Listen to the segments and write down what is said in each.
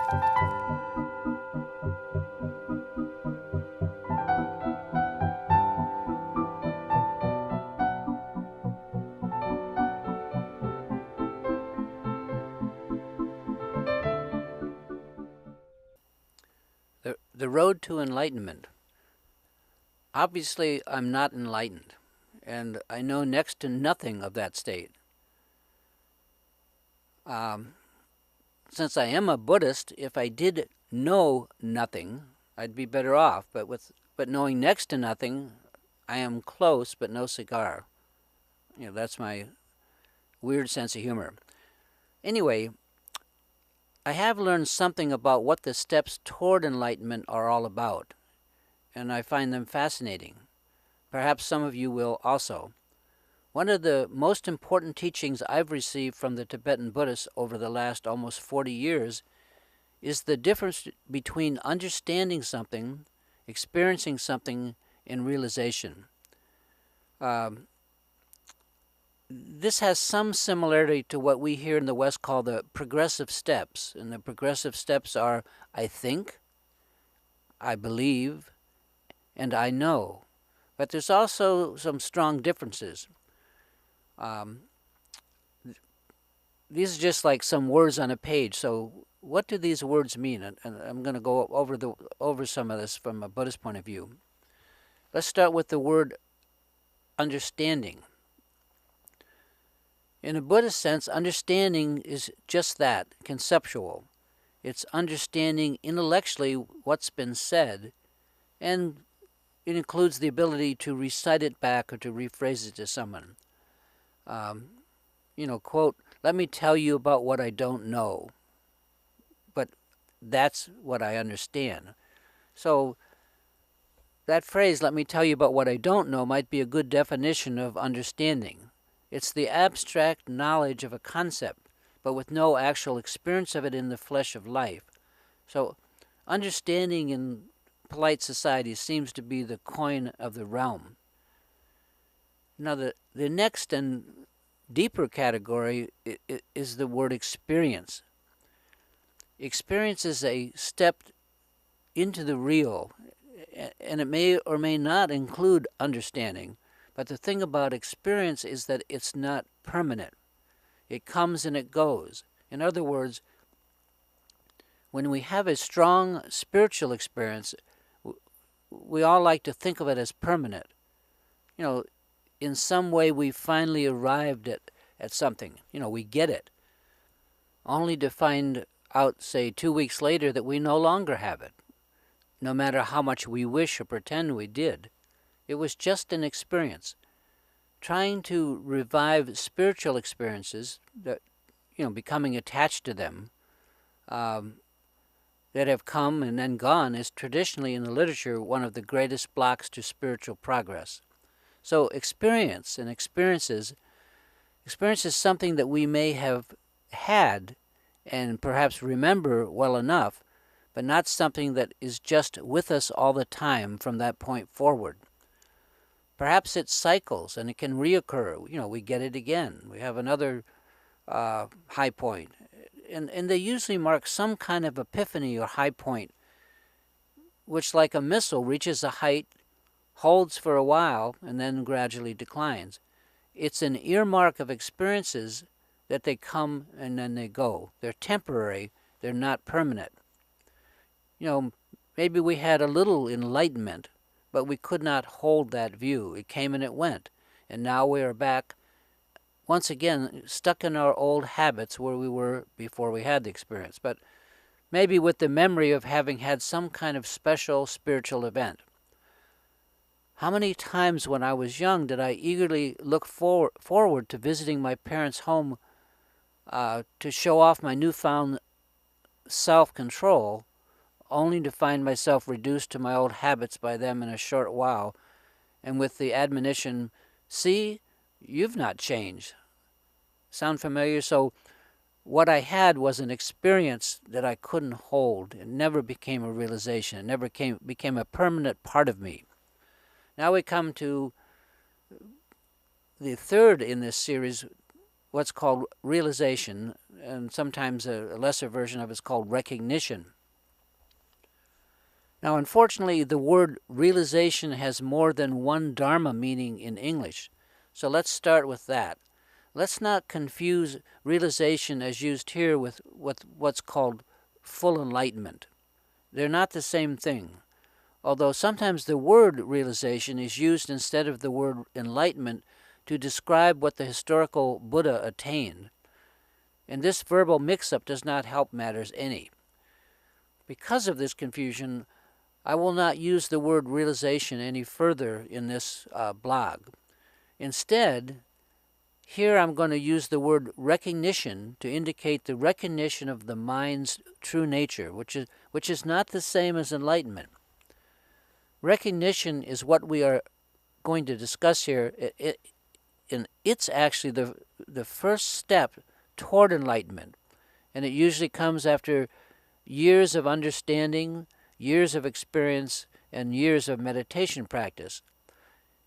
The road to enlightenment. Obviously, I'm not enlightened, and I know next to nothing of that state. Since I am a Buddhist, if I did know nothing, I'd be better off. But knowing next to nothing, I am close, but no cigar. That's my weird sense of humor. Anyway, I have learned something about what the steps toward enlightenment are all about, and I find them fascinating. Perhaps some of you will also. One of the most important teachings I've received from the Tibetan Buddhists over the last almost 40 years is the difference between understanding something, experiencing something, and realization. This has some similarity to what we here in the West call the progressive steps. And the progressive steps are I think, I believe, and I know. But there's also some strong differences. These are just like some words on a page. So what do these words mean? And I'm going to go over some of this from a Buddhist point of view. Let's start with the word understanding. In a Buddhist sense, understanding is just that, conceptual. It's understanding intellectually what's been said, and it includes the ability to recite it back or to rephrase it to someone. Quote, let me tell you about what I don't know, but that's what I understand. So that phrase, let me tell you about what I don't know, might be a good definition of understanding. It's the abstract knowledge of a concept, but with no actual experience of it in the flesh of life. So understanding in polite society seems to be the coin of the realm. Now the next and deeper category is the word experience. Experience is a step into the real, and it may or may not include understanding. But the thing about experience is that it's not permanent. It comes and it goes. In other words, when we have a strong spiritual experience, we all like to think of it as permanent. In some way we finally arrived at something. We get it. Only to find out, say, 2 weeks later that we no longer have it, no matter how much we wish or pretend we did. It was just an experience. Trying to revive spiritual experiences, that becoming attached to them, that have come and then gone, is traditionally in the literature one of the greatest blocks to spiritual progress. So experience and experience is something that we may have had and perhaps remember well enough, but not something that is just with us all the time from that point forward. Perhaps it cycles and it can reoccur. We get it again. We have another high point. And they usually mark some kind of epiphany or high point, which like a missile reaches a height, holds for a while, and then gradually declines. It's an earmark of experiences that they come and then they go. They're temporary. They're not permanent. Maybe we had a little enlightenment, but we could not hold that view. It came and it went. And now we are back, once again, stuck in our old habits where we were before we had the experience. But maybe with the memory of having had some kind of special spiritual event. How many times when I was young did I eagerly look forward to visiting my parents' home to show off my newfound self-control, only to find myself reduced to my old habits by them in a short while, and with the admonition, see, you've not changed. Sound familiar? So what I had was an experience that I couldn't hold. It never became a realization. It never became a permanent part of me. Now we come to the third in this series, what's called realization, and sometimes a lesser version of it is called recognition. Now, unfortunately, the word realization has more than one dharma meaning in English. So let's start with that. Let's not confuse realization as used here with what's called full enlightenment. They're not the same thing. Although sometimes the word realization is used instead of the word enlightenment to describe what the historical Buddha attained. And this verbal mix-up does not help matters any. Because of this confusion, I will not use the word realization any further in this blog. Instead, here I'm going to use the word recognition to indicate the recognition of the mind's true nature, which is not the same as enlightenment. Recognition is what we are going to discuss here, and it's actually the first step toward enlightenment, and it usually comes after years of understanding, years of experience, and years of meditation practice.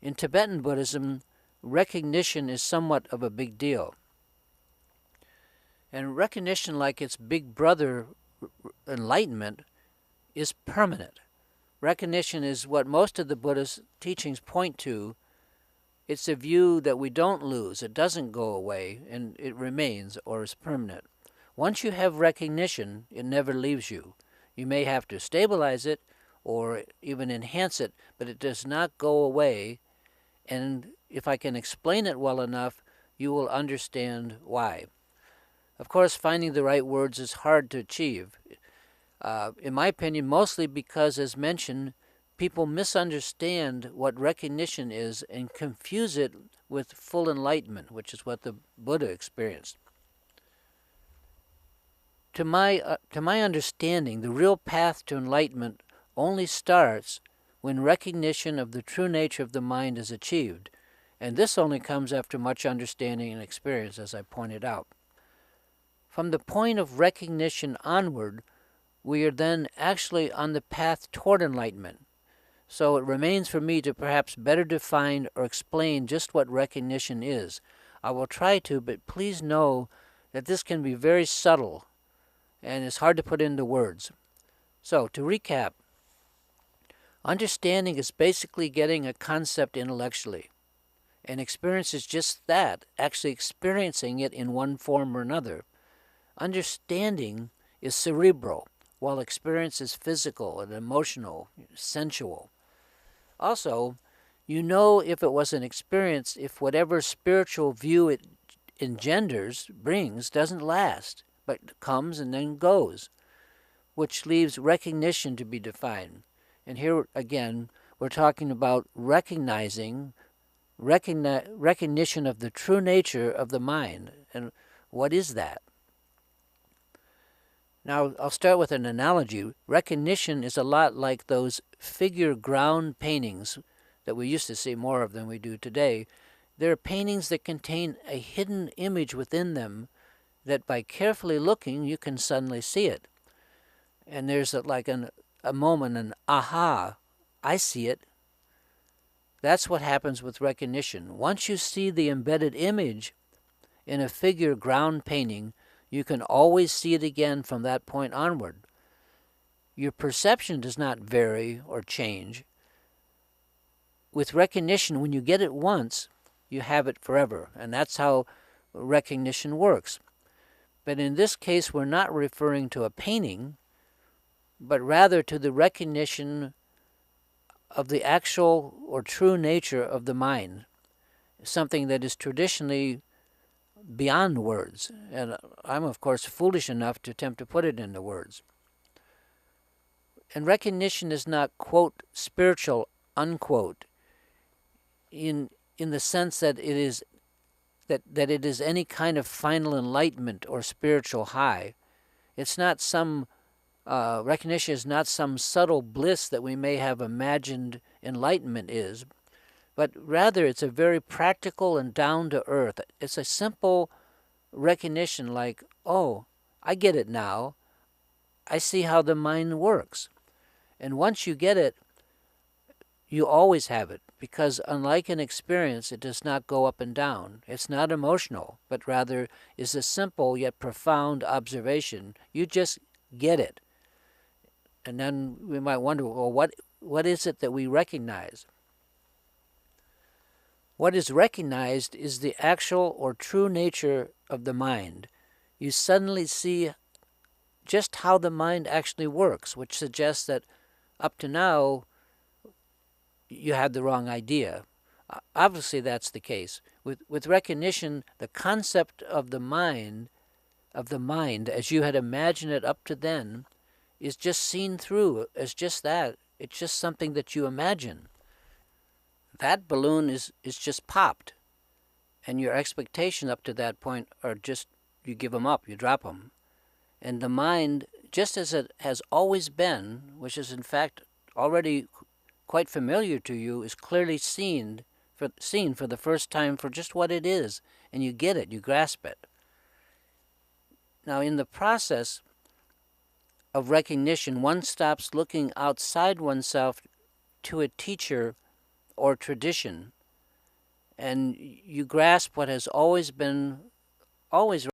In Tibetan Buddhism, recognition is somewhat of a big deal. And recognition, like its big brother, enlightenment, is permanent. Recognition is what most of the Buddhist teachings point to. It's a view that we don't lose, it doesn't go away, and it remains or is permanent. Once you have recognition, it never leaves you. You may have to stabilize it or even enhance it, but it does not go away. And if I can explain it well enough, you will understand why. Of course, finding the right words is hard to achieve. In my opinion, mostly because, as mentioned, people misunderstand what recognition is and confuse it with full enlightenment, which is what the Buddha experienced. To my understanding, the real path to enlightenment only starts when recognition of the true nature of the mind is achieved, and this only comes after much understanding and experience, as I pointed out. From the point of recognition onward, we are then actually on the path toward enlightenment. So it remains for me to perhaps better define or explain just what recognition is. I will try to, but please know that this can be very subtle and it's hard to put into words. So, to recap, understanding is basically getting a concept intellectually. And experience is just that, actually experiencing it in one form or another. Understanding is cerebral, while experience is physical and emotional, sensual. Also, you know if it was an experience if whatever spiritual view it brings, doesn't last, but comes and then goes, which leaves recognition to be defined. And here again, we're talking about recognition of the true nature of the mind. And what is that? Now, I'll start with an analogy. Recognition is a lot like those figure ground paintings that we used to see more of than we do today. They're paintings that contain a hidden image within them that by carefully looking, you can suddenly see it. And there's a moment, an aha, I see it. That's what happens with recognition. Once you see the embedded image in a figure ground painting, you can always see it again from that point onward. Your perception does not vary or change. With recognition, when you get it once, you have it forever, and that's how recognition works. But in this case, we're not referring to a painting, but rather to the recognition of the actual or true nature of the mind, something that is traditionally beyond words. And I'm, of course, foolish enough to attempt to put it into words. And recognition is not, quote, spiritual, unquote, in the sense that it is that it is any kind of final enlightenment or spiritual high. It's not some recognition is not some subtle bliss that we may have imagined enlightenment is, but rather it's a very practical and down-to-earth. It's a simple recognition like, oh, I get it now. I see how the mind works. And once you get it, you always have it. because unlike an experience, it does not go up and down. It's not emotional, but rather is a simple yet profound observation. You just get it. And then we might wonder, well, what is it that we recognize? What is recognized is the actual or true nature of the mind. You suddenly see just how the mind actually works, which suggests that up to now you had the wrong idea. Obviously that's the case. With recognition, the concept of the mind as you had imagined it up to then is just seen through as just that. It's just something that you imagine. That balloon is just popped, and your expectation up to that point are just, you give them up, you drop them. And the mind, just as it has always been, which is in fact already quite familiar to you, is clearly seen for the first time for just what it is, and you get it, you grasp it. Now, in the process of recognition, one stops looking outside oneself to a teacher or tradition, and you grasp what has always been, always